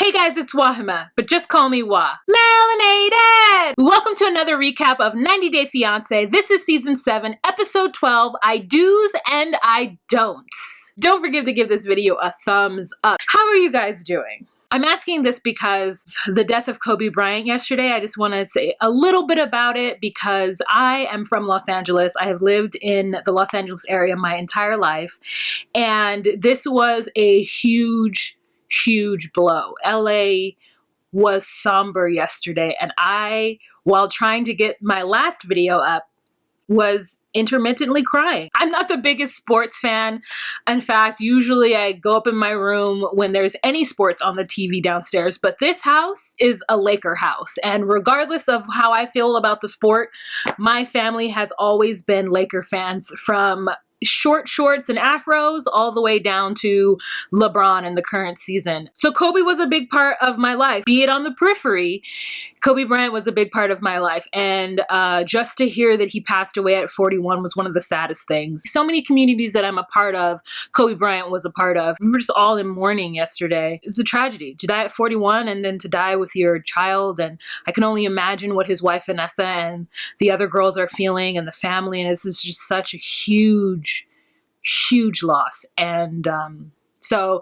Hey guys, it's Wahima, but just call me Wah. Melanated! Welcome to another recap of 90 Day Fiancé. This is season 7, episode 12, I do's and I don'ts. Don't forget to give this video a thumbs up. How are you guys doing? I'm asking this because the death of Kobe Bryant yesterday, I just want to say a little bit about it because I am from Los Angeles. I have lived in the Los Angeles area my entire life, and this was a huge blow. LA was somber yesterday, and I, while trying to get my last video up, was intermittently crying. I'm not the biggest sports fan. In fact, usually I go up in my room when there's any sports on the TV downstairs, but this house is a Laker house. And regardless of how I feel about the sport, my family has always been Laker fans, from short shorts and afros all the way down to LeBron in the current season. So Kobe was a big part of my life, be it on the periphery. Kobe Bryant was a big part of my life, and just to hear that he passed away at 41 was one of the saddest things. So many communities that I'm a part of, Kobe Bryant was a part of. We were just all in mourning yesterday. It's a tragedy to die at 41 and then to die with your child, and I can only imagine what his wife Vanessa and the other girls are feeling and the family, and this is just such a huge loss. And so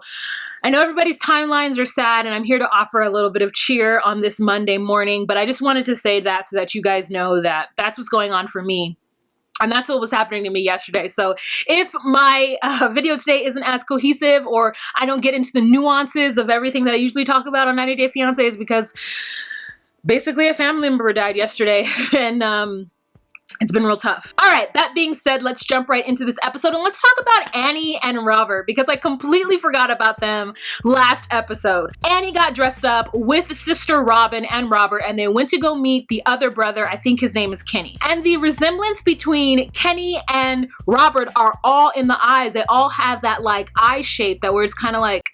I know everybody's timelines are sad, and I'm here to offer a little bit of cheer on this Monday morning, but I just wanted to say that so that you guys know that that's what's going on for me. And that's what was happening to me yesterday. So if my video today isn't as cohesive, or I don't get into the nuances of everything that I usually talk about on 90 Day Fiancé, is because basically a family member died yesterday, and it's been real tough. All right, that being said, let's jump right into this episode and let's talk about Annie and Robert, because I completely forgot about them last episode. Annie got dressed up with sister Robin and Robert, and they went to go meet the other brother. I think his name is Kenny. And the resemblance between Kenny and Robert are all in the eyes. They all have that like eye shape that where it's kind of like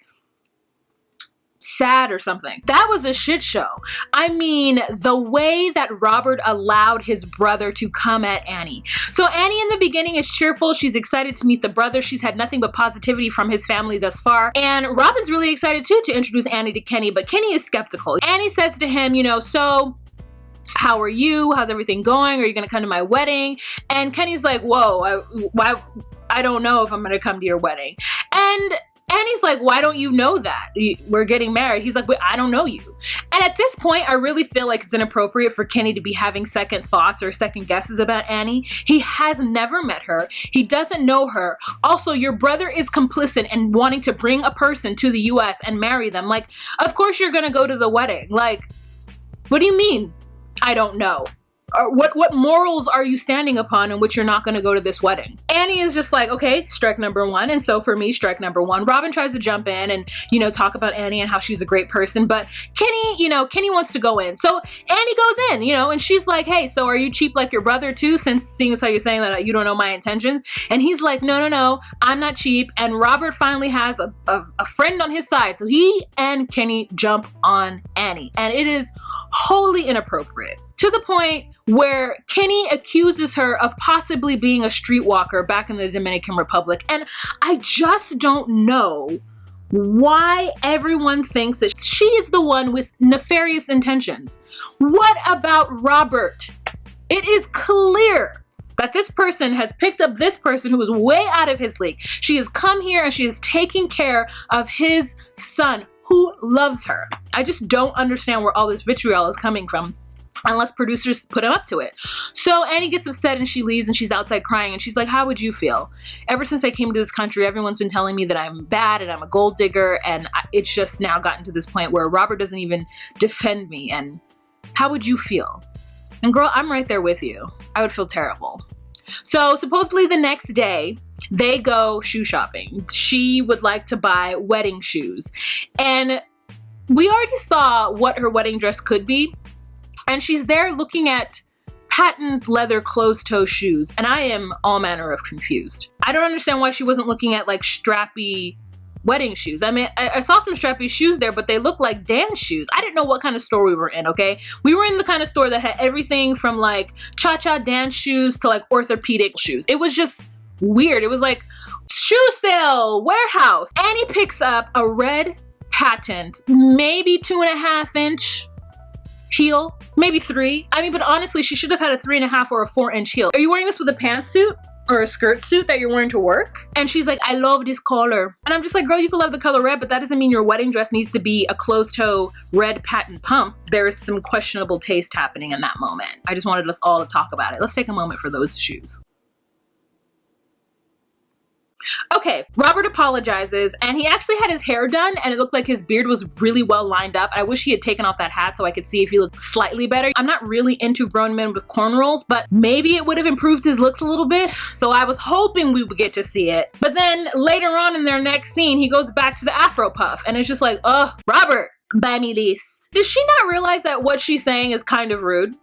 sad or something. That was a shit show. I mean, the way that Robert allowed his brother to come at Annie. So Annie in the beginning is cheerful. She's excited to meet the brother. She's had nothing but positivity from his family thus far. And Robin's really excited too to introduce Annie to Kenny, but Kenny is skeptical. Annie says to him, you know, so how are you? How's everything going? Are you going to come to my wedding? And Kenny's like, whoa, I don't know if I'm going to come to your wedding. And Annie's like, why don't you know that? We're getting married. He's like, wait, I don't know you. And at this point, I really feel like it's inappropriate for Kenny to be having second thoughts or second guesses about Annie. He has never met her. He doesn't know her. Also, your brother is complicit in wanting to bring a person to the US and marry them. Like, of course you're going to go to the wedding. Like, what do you mean? I don't know. Or what morals are you standing upon in which you're not going to go to this wedding? Annie is just like, okay, strike number one. And so for me, strike number one. Robin tries to jump in and, you know, talk about Annie and how she's a great person. But Kenny, you know, Kenny wants to go in. So Annie goes in, you know, and she's like, hey, so are you cheap like your brother too? Since seeing as how you're saying that you don't know my intentions. And he's like, no, I'm not cheap. And Robert finally has a friend on his side. So he and Kenny jump on Annie. And it is wholly inappropriate, to the point where Kenny accuses her of possibly being a streetwalker back in the Dominican Republic. And I just don't know why everyone thinks that she is the one with nefarious intentions. What about Robert? It is clear that this person has picked up this person who is way out of his league. She has come here and she is taking care of his son who loves her. I just don't understand where all this vitriol is coming from, unless producers put him up to it. So Annie gets upset and she leaves, and she's outside crying, and she's like, how would you feel? Ever since I came to this country, everyone's been telling me that I'm bad and I'm a gold digger, and it's just now gotten to this point where Robert doesn't even defend me, and how would you feel? And girl, I'm right there with you. I would feel terrible. So supposedly the next day, they go shoe shopping. She would like to buy wedding shoes, and we already saw what her wedding dress could be. And she's there looking at patent leather closed-toe shoes, and I am all manner of confused. I don't understand why she wasn't looking at like strappy wedding shoes. I mean, I saw some strappy shoes there, but they look like dance shoes. I didn't know what kind of store we were in, okay? We were in the kind of store that had everything from like cha-cha dance shoes to like orthopedic shoes. It was just weird. It was like shoe sale warehouse. Annie picks up a red patent, maybe 2.5 inch heel, maybe 3. I mean, but honestly, she should have had a 3.5 or a 4-inch heel. Are you wearing this with a pantsuit or a skirt suit that you're wearing to work? And she's like, I love this color. And I'm just like, girl, you can love the color red, but that doesn't mean your wedding dress needs to be a closed toe red patent pump. There's some questionable taste happening in that moment. I just wanted us all to talk about it. Let's take a moment for those shoes. Okay, Robert apologizes, and he actually had his hair done, and it looked like his beard was really well lined up. I wish he had taken off that hat so I could see if he looked slightly better. I'm not really into grown men with cornrows, but maybe it would have improved his looks a little bit, so I was hoping we would get to see it. But then later on in their next scene, he goes back to the Afro puff, and it's just like, oh, Robert, buy me this. Does she not realize that what she's saying is kind of rude?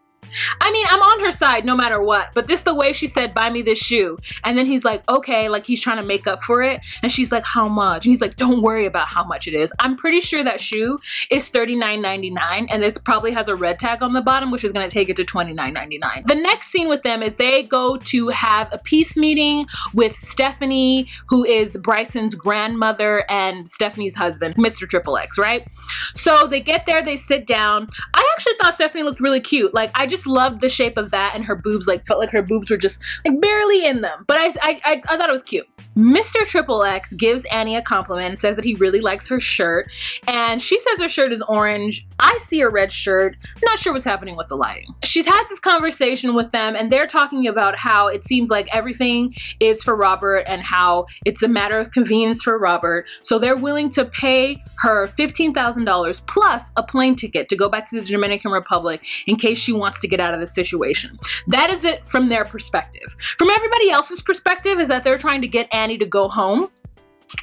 I mean, I'm on her side no matter what, but this the way she said, buy me this shoe. And then he's like, okay, like he's trying to make up for it. And she's like, how much? And he's like, don't worry about how much it is. I'm pretty sure that shoe is $39.99, and this probably has a red tag on the bottom, which is going to take it to $29.99. The next scene with them is they go to have a peace meeting with Stephanie, who is Bryson's grandmother and Stephanie's husband, Mr. Triple X, right? So they get there, they sit down. I actually thought Stephanie looked really cute. Like, I just loved the shape of that, and her boobs, like, felt like her boobs were just like barely in them, but I thought it was cute. Mr. Triple X gives Annie a compliment and says that he really likes her shirt, and she says her shirt is orange. I see a red shirt. Not sure what's happening with the lighting. She has this conversation with them, and they're talking about how it seems like everything is for Robert and how it's a matter of convenience for Robert, so they're willing to pay her $15,000 plus a plane ticket to go back to the Dominican Republic in case she wants to get out of this situation. That is it from their perspective. From everybody else's perspective is that they're trying to get Annie to go home,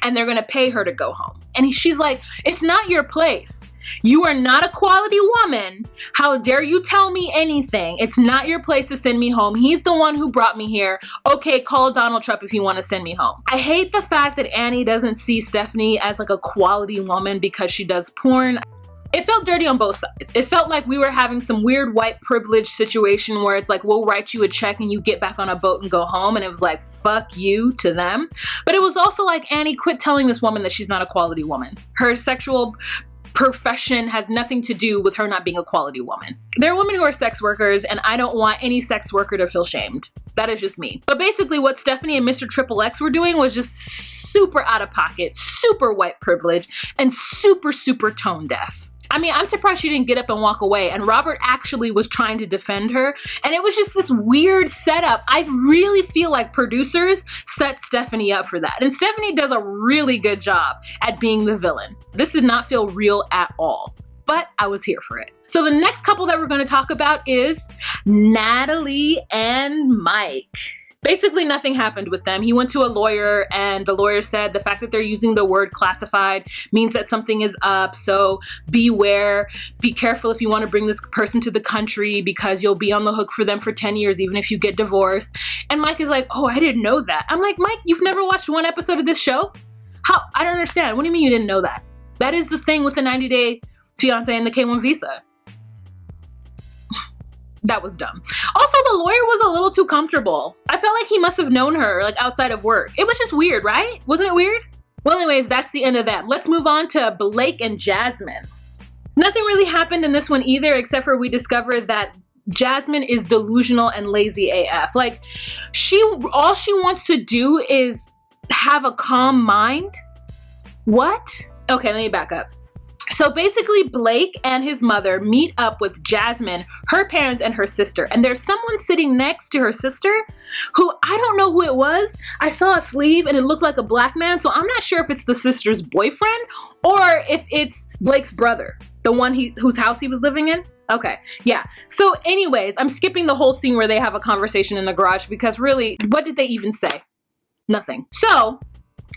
and they're gonna pay her to go home. And she's like, it's not your place. You are not a quality woman. How dare you tell me anything? It's not your place to send me home. He's the one who brought me here. Okay, call Donald Trump if you want to send me home. I hate the fact that Annie doesn't see Stephanie as like a quality woman because she does porn. It felt dirty on both sides. It felt like we were having some weird white privilege situation where it's like, we'll write you a check and you get back on a boat and go home. And it was like, fuck you to them. But it was also like, Annie, quit telling this woman that she's not a quality woman. Her sexual profession has nothing to do with her not being a quality woman. There are women who are sex workers, and I don't want any sex worker to feel shamed. That is just me. But basically what Stephanie and Mr. Triple X were doing was just super out of pocket, super white privilege, and super, super tone deaf. I mean, I'm surprised she didn't get up and walk away, and Robert actually was trying to defend her, and it was just this weird setup. I really feel like producers set Stephanie up for that, and Stephanie does a really good job at being the villain. This did not feel real at all, but I was here for it. So the next couple that we're going to talk about is Natalie and Mike. Basically, nothing happened with them. He went to a lawyer, and the lawyer said the fact that they're using the word classified means that something is up, so beware. Be careful if you want to bring this person to the country because you'll be on the hook for them for 10 years, even if you get divorced. And Mike is like, oh, I didn't know that. I'm like, Mike, you've never watched one episode of this show? How? I don't understand. What do you mean you didn't know that? That is the thing with the 90-day fiancé and the K-1 visa. That was dumb. Also, the lawyer was a little too comfortable. I felt like he must have known her, like, outside of work. It was just weird, right? Wasn't it weird? Well, anyways, that's the end of that. Let's move on to Blake and Jasmine. Nothing really happened in this one either, except for we discovered that Jasmine is delusional and lazy AF. Like, all she wants to do is have a calm mind. What? Okay, let me back up. So basically, Blake and his mother meet up with Jasmine, her parents, and her sister. And there's someone sitting next to her sister who I don't know who it was. I saw a sleeve and it looked like a black man. So I'm not sure if it's the sister's boyfriend or if it's Blake's brother, the one whose house he was living in. Okay, yeah. So anyways, I'm skipping the whole scene where they have a conversation in the garage because really, what did they even say? Nothing. So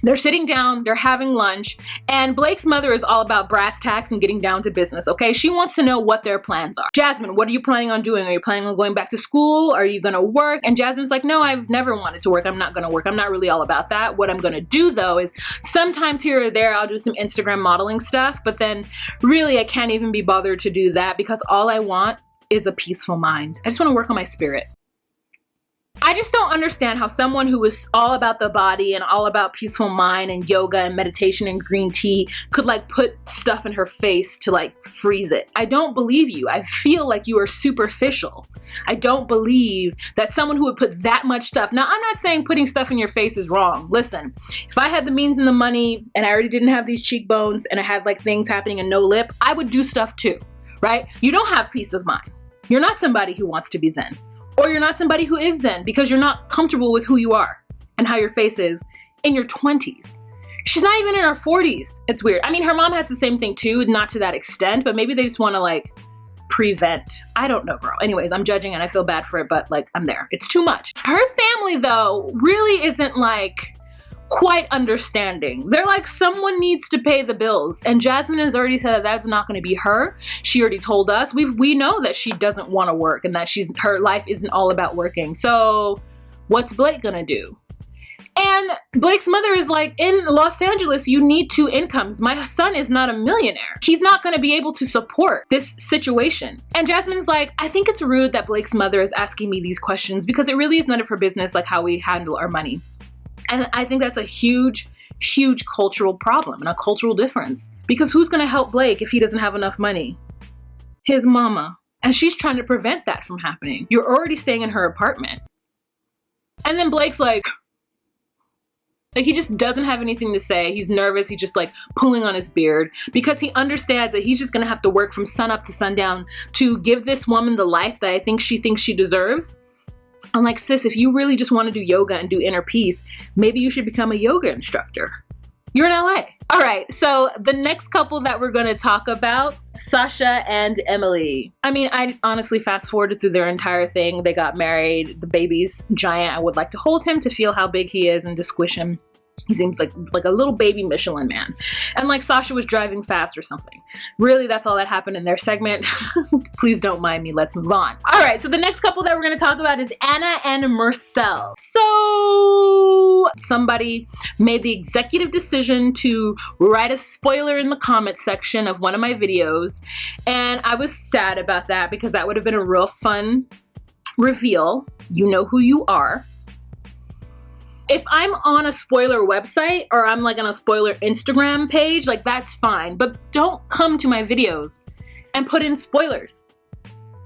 they're sitting down, they're having lunch, and Blake's mother is all about brass tacks and getting down to business, okay? She wants to know what their plans are. Jasmine, what are you planning on doing? Are you planning on going back to school? Are you gonna work? And Jasmine's like, no, I've never wanted to work. I'm not gonna work. I'm not really all about that. What I'm gonna do though is sometimes here or there, I'll do some Instagram modeling stuff, but then really I can't even be bothered to do that because all I want is a peaceful mind. I just wanna work on my spirit. I just don't understand how someone who is all about the body and all about peaceful mind and yoga and meditation and green tea could like put stuff in her face to like freeze it. I don't believe you. I feel like you are superficial. I don't believe that someone who would put that much stuff. Now, I'm not saying putting stuff in your face is wrong. Listen, if I had the means and the money and I already didn't have these cheekbones and I had like things happening and no lip, I would do stuff too, right? You don't have peace of mind. You're not somebody who wants to be Zen. Or you're not somebody who is Zen because you're not comfortable with who you are and how your face is in your 20s. She's not even in her 40s. It's weird. I mean, her mom has the same thing too, not to that extent, but maybe they just want to like prevent. I don't know, girl. Anyways, I'm judging and I feel bad for it, but like I'm there. It's too much. Her family though really isn't like quite understanding. They're like, someone needs to pay the bills. And Jasmine has already said that that's not going to be her. She already told us. We know that she doesn't want to work and that her life isn't all about working. So what's Blake going to do? And Blake's mother is like, in Los Angeles, you need 2 incomes. My son is not a millionaire. He's not going to be able to support this situation. And Jasmine's like, I think it's rude that Blake's mother is asking me these questions because it really is none of her business, like how we handle our money. And I think that's a huge, huge cultural problem and a cultural difference. Because who's going to help Blake if he doesn't have enough money? His mama. And she's trying to prevent that from happening. You're already staying in her apartment. And then Blake's like he just doesn't have anything to say. He's nervous. He's just like pulling on his beard because he understands that he's just going to have to work from sun up to sundown to give this woman the life that I think she deserves. I'm like, sis, if you really just want to do yoga and do inner peace, maybe you should become a yoga instructor. You're in LA. All right, so the next couple that we're going to talk about, Sascha and Emily. I mean, I honestly fast forwarded through their entire thing. They got married. The baby's giant. I would like to hold him to feel how big he is and to squish him. He seems like a little baby Michelin man. And like Sascha was driving fast or something. Really, that's all that happened in their segment. Please don't mind me. Let's move on. All right, so the next couple that we're going to talk about is Anna and Marcel. So somebody made the executive decision to write a spoiler in the comments section of one of my videos. And I was sad about that because that would have been a real fun reveal. You know who you are. If I'm on a spoiler website or I'm like on a spoiler Instagram page, like that's fine, but don't come to my videos and put in spoilers.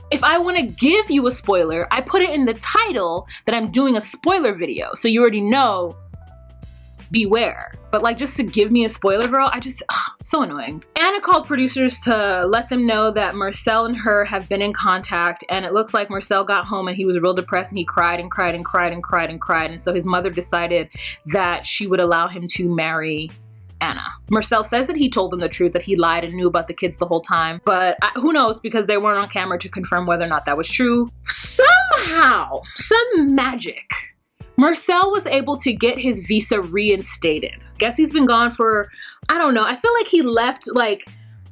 If I want to give you a spoiler, I put it in the title that I'm doing a spoiler video. So you already know, beware. But like just to give me a spoiler, girl, so annoying. Anna called producers to let them know that Marcel and her have been in contact, and it looks like Marcel got home and he was real depressed and he cried and cried and cried and cried and cried. And so his mother decided that she would allow him to marry Anna. Marcel says that he told them the truth, that he lied and knew about the kids the whole time, but who knows, because they weren't on camera to confirm whether or not that was true. Somehow, some magic, Marcel was able to get his visa reinstated. Guess he's been gone for, I don't know. I feel like he left like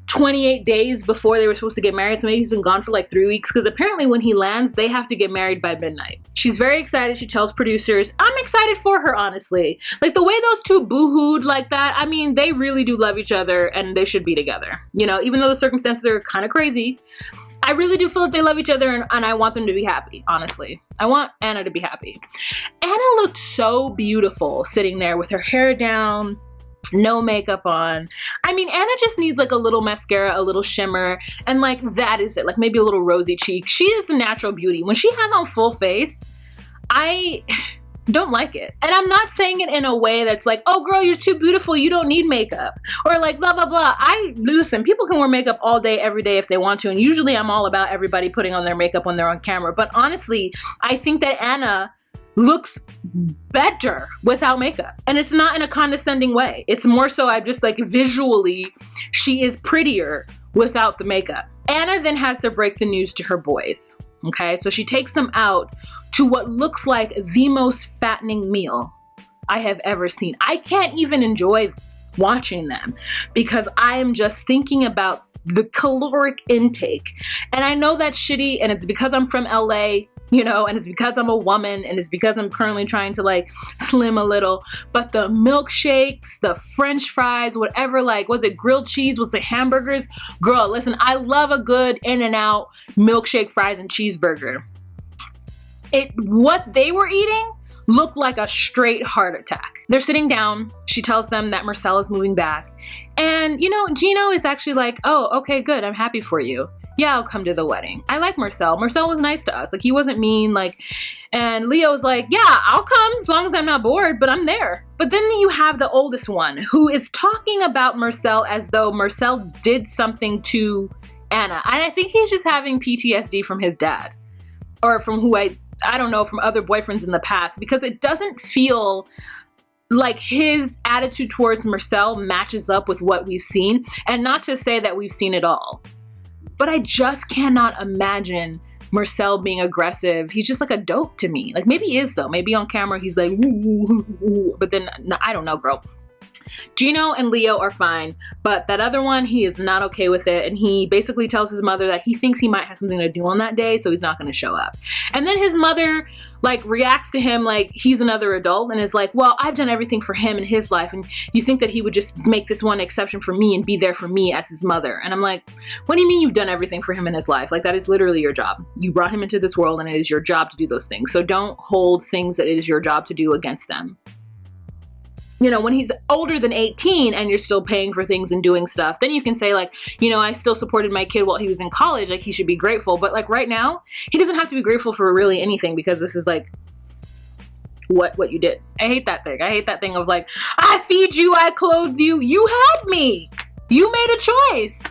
28 days before they were supposed to get married. So maybe he's been gone for like 3 weeks because apparently when he lands, they have to get married by midnight. She's very excited. She tells producers, I'm excited for her, honestly. Like the way those two boo-hooed like that, I mean, they really do love each other and they should be together. You know, even though the circumstances are kind of crazy, I really do feel that they love each other and I want them to be happy, honestly. I want Anna to be happy. Anna looked so beautiful sitting there with her hair down, no makeup on. I mean, Anna just needs like a little mascara, a little shimmer, and like that is it. Like maybe a little rosy cheek. She is a natural beauty. When she has on full face, I don't like it. And I'm not saying it in a way that's like, oh girl, you're too beautiful, you don't need makeup. Or like blah, blah, blah. Listen, people can wear makeup all day, every day if they want to. And usually I'm all about everybody putting on their makeup when they're on camera. But honestly, I think that Anna looks better without makeup. And it's not in a condescending way. It's more so I'm just like visually, she is prettier without the makeup. Anna then has to break the news to her boys. Okay, so she takes them out to what looks like the most fattening meal I have ever seen. I can't even enjoy watching them because I am just thinking about the caloric intake. And I know that's shitty and it's because I'm from LA, you know, and it's because I'm a woman and it's because I'm currently trying to like slim a little, but the milkshakes, the French fries, whatever, like, was it grilled cheese? Was it hamburgers? Girl, listen, I love a good In-N-Out milkshake, fries, and cheeseburger. what they were eating looked like a straight heart attack. They're sitting down. She tells them that Marcel is moving back. And, you know, Gino is actually like, oh, okay, good. I'm happy for you. Yeah, I'll come to the wedding. I like Marcel. Marcel was nice to us. Like, he wasn't mean. Like, and Leo's like, yeah, I'll come as long as I'm not bored, but I'm there. But then you have the oldest one who is talking about Marcel as though Marcel did something to Anna. And I think he's just having PTSD from his dad, or from who I don't know, from other boyfriends in the past, because it doesn't feel like his attitude towards Marcel matches up with what we've seen. And not to say that we've seen it all, but I just cannot imagine Marcel being aggressive. He's just like a dope to me. Like, maybe he is though. Maybe on camera he's like, woo, but then no, I don't know, girl. Gino and Leo are fine, but that other one, he is not okay with it. And he basically tells his mother that he thinks he might have something to do on that day, so he's not going to show up. And then his mother like reacts to him like he's another adult and is like, well, I've done everything for him in his life, and you think that he would just make this one exception for me and be there for me as his mother. And I'm like, what do you mean you've done everything for him in his life? Like, that is literally your job. You brought him into this world and it is your job to do those things. So don't hold things that it is your job to do against them. You know, when he's older than 18 and you're still paying for things and doing stuff, then you can say like, you know, I still supported my kid while he was in college. Like, he should be grateful. But like right now, he doesn't have to be grateful for really anything, because this is like what you did. I hate that thing. I hate that thing of like, I feed you, I clothe you. You had me. You made a choice.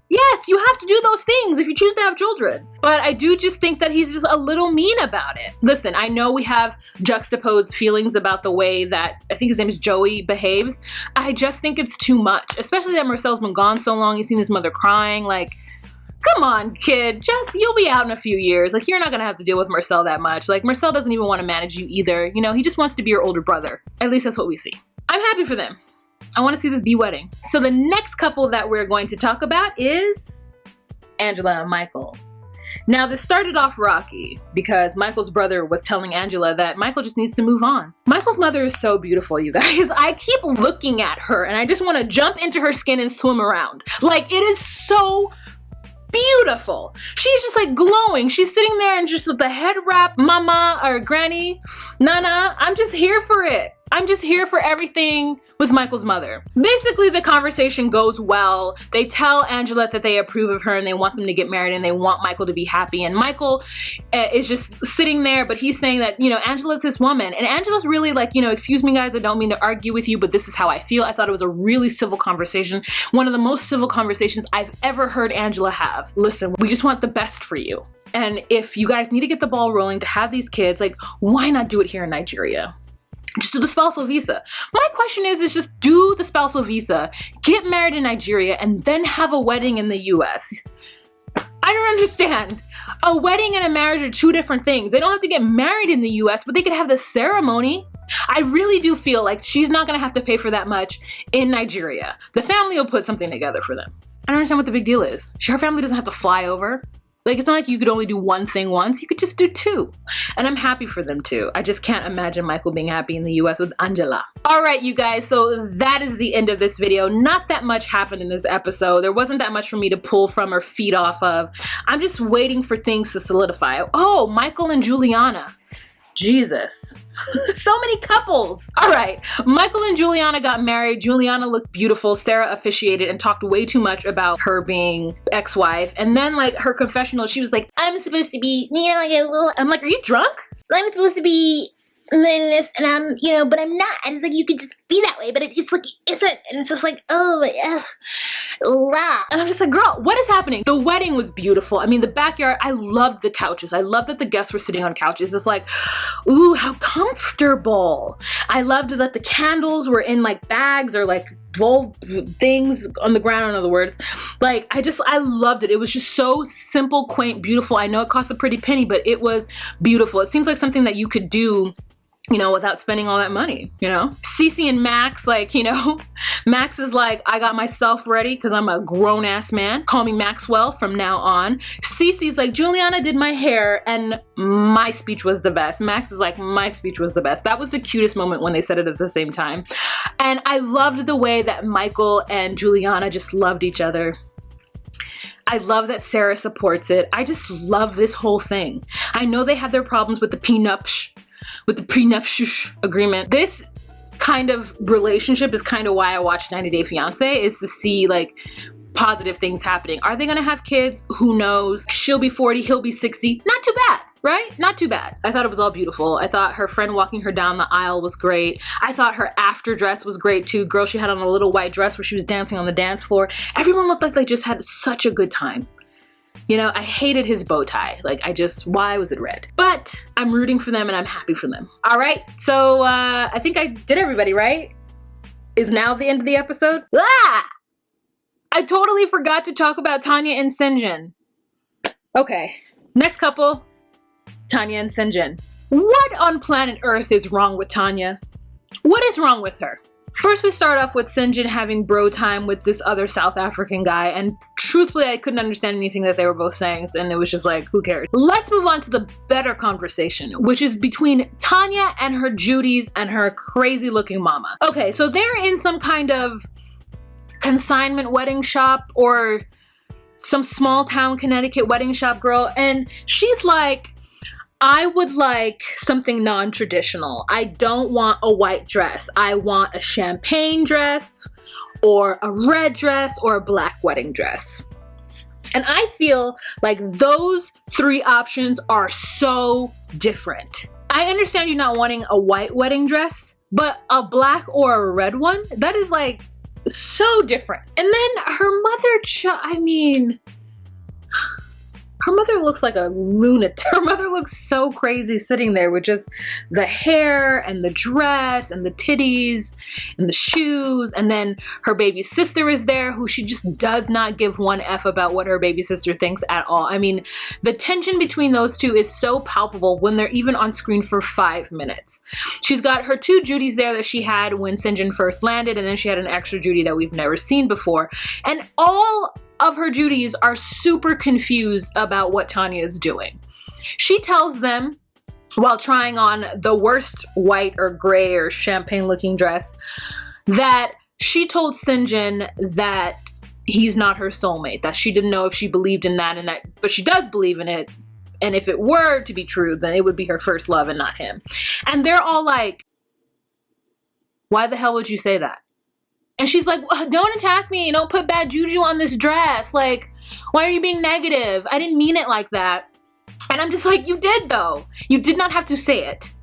Yes, you have to do those things if you choose to have children. But I do just think that he's just a little mean about it. Listen, I know we have juxtaposed feelings about the way that, I think his name is Joey, behaves. I just think it's too much, especially that Marcel's been gone so long. He's seen his mother crying. Like, come on, kid, you'll be out in a few years. Like, you're not gonna have to deal with Marcel that much. Like, Marcel doesn't even want to manage you either. You know, he just wants to be your older brother. At least that's what we see. I'm happy for them. I want to see this be wedding. So the next couple that we're going to talk about is Angela and Michael. Now, this started off rocky because Michael's brother was telling Angela that Michael just needs to move on. Michael's mother is so beautiful, you guys. I keep looking at her and I just want to jump into her skin and swim around. Like, it is so beautiful. She's just like glowing. She's sitting there and just with the head wrap, mama or granny, nana. I'm just here for it. I'm just here for everything with Michael's mother. Basically, the conversation goes well. They tell Angela that they approve of her and they want them to get married and they want Michael to be happy. And Michael is just sitting there, but he's saying that, you know, Angela's his woman. And Angela's really like, you know, excuse me guys, I don't mean to argue with you, but this is how I feel. I thought it was a really civil conversation. One of the most civil conversations I've ever heard Angela have. Listen, we just want the best for you. And if you guys need to get the ball rolling to have these kids, like, why not do it here in Nigeria? Just do the spousal visa. My question is just do the spousal visa, get married in Nigeria, and then have a wedding in the US. I don't understand. A wedding and a marriage are two different things. They don't have to get married in the US, but they could have the ceremony. I really do feel like she's not gonna have to pay for that much in Nigeria. The family will put something together for them. I don't understand what the big deal is. Her family doesn't have to fly over. Like, it's not like you could only do one thing once. You could just do two. And I'm happy for them too. I just can't imagine Michael being happy in the US with Angela. All right, you guys, so that is the end of this video. Not that much happened in this episode. There wasn't that much for me to pull from or feed off of. I'm just waiting for things to solidify. Oh, Michael and Juliana. Jesus. So many couples. All right, Michael and Juliana got married. Juliana looked beautiful. Sarah officiated and talked way too much about her being ex-wife. And then like her confessional, she was like, I'm supposed to be, you know, like a little, I'm like, are you drunk? I'm supposed to be this and I'm, you know, but I'm not. And it's like, you could just be that way, but it's like, isn't. And it's just like, oh, yeah. And I'm just like, girl, what is happening? The wedding was beautiful. I mean, the backyard, I loved the couches. I loved that the guests were sitting on couches. It's like, ooh, how comfortable. I loved that the candles were in like bags or like rolled things on the ground, in other words. Like, I loved it. It was just so simple, quaint, beautiful. I know it cost a pretty penny, but it was beautiful. It seems like something that you could do, you know, without spending all that money, you know? Cece and Max, like, you know, Max is like, I got myself ready because I'm a grown-ass man. Call me Maxwell from now on. Cece's like, Juliana did my hair and my speech was the best. Max is like, my speech was the best. That was the cutest moment when they said it at the same time. And I loved the way that Michael and Juliana just loved each other. I love that Sarah supports it. I just love this whole thing. I know they have their problems with the prenuptial agreement. This kind of relationship is kind of why I watch 90 Day Fiancé, is to see like positive things happening. Are they gonna have kids? Who knows? She'll be 40, he'll be 60. Not too bad, right? Not too bad. I thought it was all beautiful. I thought her friend walking her down the aisle was great. I thought her after dress was great too. Girl, she had on a little white dress where she was dancing on the dance floor. Everyone looked like they just had such a good time. You know, I hated his bow tie. Like, why was it red? But I'm rooting for them and I'm happy for them. All right, so I think I did everybody, right? Is now the end of the episode? Ah! I totally forgot to talk about Tania and Sinjin. Okay, next couple, Tania and Sinjin. What on planet Earth is wrong with Tania? What is wrong with her? First, we start off with Sinjin having bro time with this other South African guy, and truthfully, I couldn't understand anything that they were both saying, and it was just like, who cares? Let's move on to the better conversation, which is between Tania and her Judies and her crazy looking mama. Okay, so they're in some kind of consignment wedding shop or some small town Connecticut wedding shop, girl, and she's like, I would like something non-traditional. I don't want a white dress. I want a champagne dress or a red dress or a black wedding dress. And I feel like those three options are so different. I understand you not wanting a white wedding dress, but a black or a red one, that is like so different. And then her mother, her mother looks like a lunatic. Her mother looks so crazy sitting there with just the hair and the dress and the titties and the shoes. And then her baby sister is there, who she just does not give one F about what her baby sister thinks at all. I mean, the tension between those two is so palpable when they're even on screen for 5 minutes. She's got her two Judies there that she had when Sinjin first landed, and then she had an extra Judy that we've never seen before. And all of her Judies are super confused about what Tania is doing. She tells them, while trying on the worst white or gray or champagne looking dress, that she told Sinjin that he's not her soulmate, that she didn't know if she believed in that, but she does believe in it. And if it were to be true, then it would be her first love and not him. And they're all like, why the hell would you say that? And she's like, don't attack me. Don't put bad juju on this dress. Like, why are you being negative? I didn't mean it like that. And I'm just like, you did though. You did not have to say it.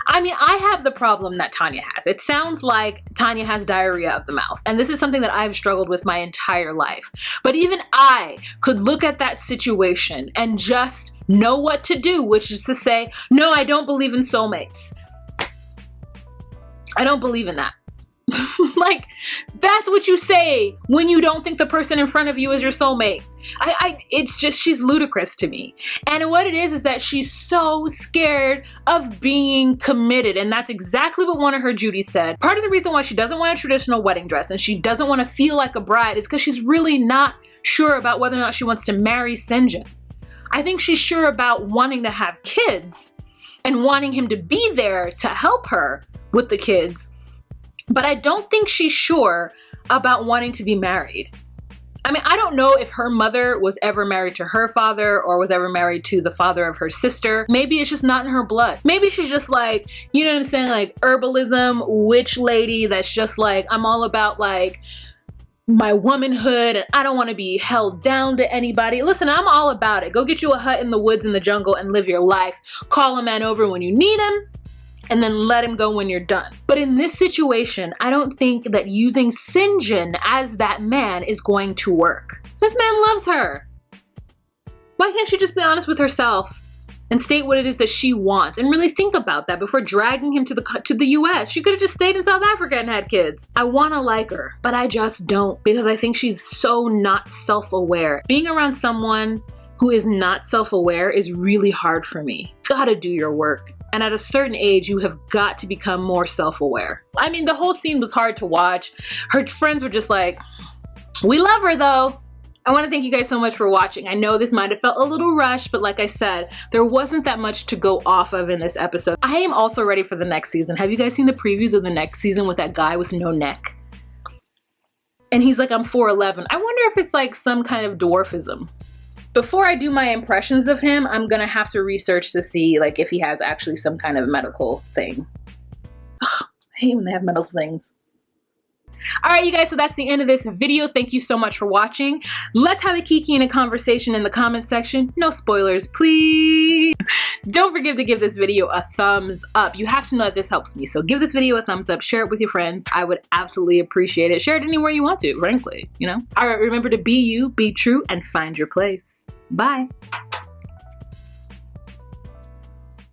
I mean, I have the problem that Tania has. It sounds like Tania has diarrhea of the mouth. And this is something that I've struggled with my entire life. But even I could look at that situation and just know what to do, which is to say, no, I don't believe in soulmates. I don't believe in that. Like, that's what you say when you don't think the person in front of you is your soulmate. It's just, she's ludicrous to me. And what it is that she's so scared of being committed. And that's exactly what one of her Judies said. Part of the reason why she doesn't want a traditional wedding dress and she doesn't want to feel like a bride is because she's really not sure about whether or not she wants to marry Sinjin. I think she's sure about wanting to have kids and wanting him to be there to help her with the kids. But I don't think she's sure about wanting to be married. I mean, I don't know if her mother was ever married to her father or was ever married to the father of her sister. Maybe it's just not in her blood. Maybe she's just like, you know what I'm saying? Like herbalism, witch lady that's just like, I'm all about like my womanhood and I don't want to be held down to anybody. Listen, I'm all about it. Go get you a hut in the woods in the jungle and live your life. Call a man over when you need him, and then let him go when you're done. But in this situation, I don't think that using Sinjin as that man is going to work. This man loves her. Why can't she just be honest with herself and state what it is that she wants and really think about that before dragging him to the US? She could have just stayed in South Africa and had kids. I want to like her, but I just don't, because I think she's so not self-aware. Being around someone who is not self-aware is really hard for me. Gotta do your work. And at a certain age, you have got to become more self-aware. I mean, the whole scene was hard to watch. Her friends were just like, we love her though. I want to thank you guys so much for watching. I know this might have felt a little rushed, but like I said, there wasn't that much to go off of in this episode. I am also ready for the next season. Have you guys seen the previews of the next season with that guy with no neck? And he's like, I'm 4'11". I wonder if it's like some kind of dwarfism. Before I do my impressions of him, I'm gonna have to research to see like if he has actually some kind of medical thing. Ugh, I hate when they have medical things. All right, you guys, so that's the end of this video. Thank you so much for watching. Let's have a kiki and a conversation in the comment section. No spoilers, please. Don't forget to give this video a thumbs up. You have to know that this helps me, so give this video a thumbs up, share it with your friends. I would absolutely appreciate it. Share it anywhere you want to, frankly, you know? All right, remember to be you, be true, and find your place. Bye.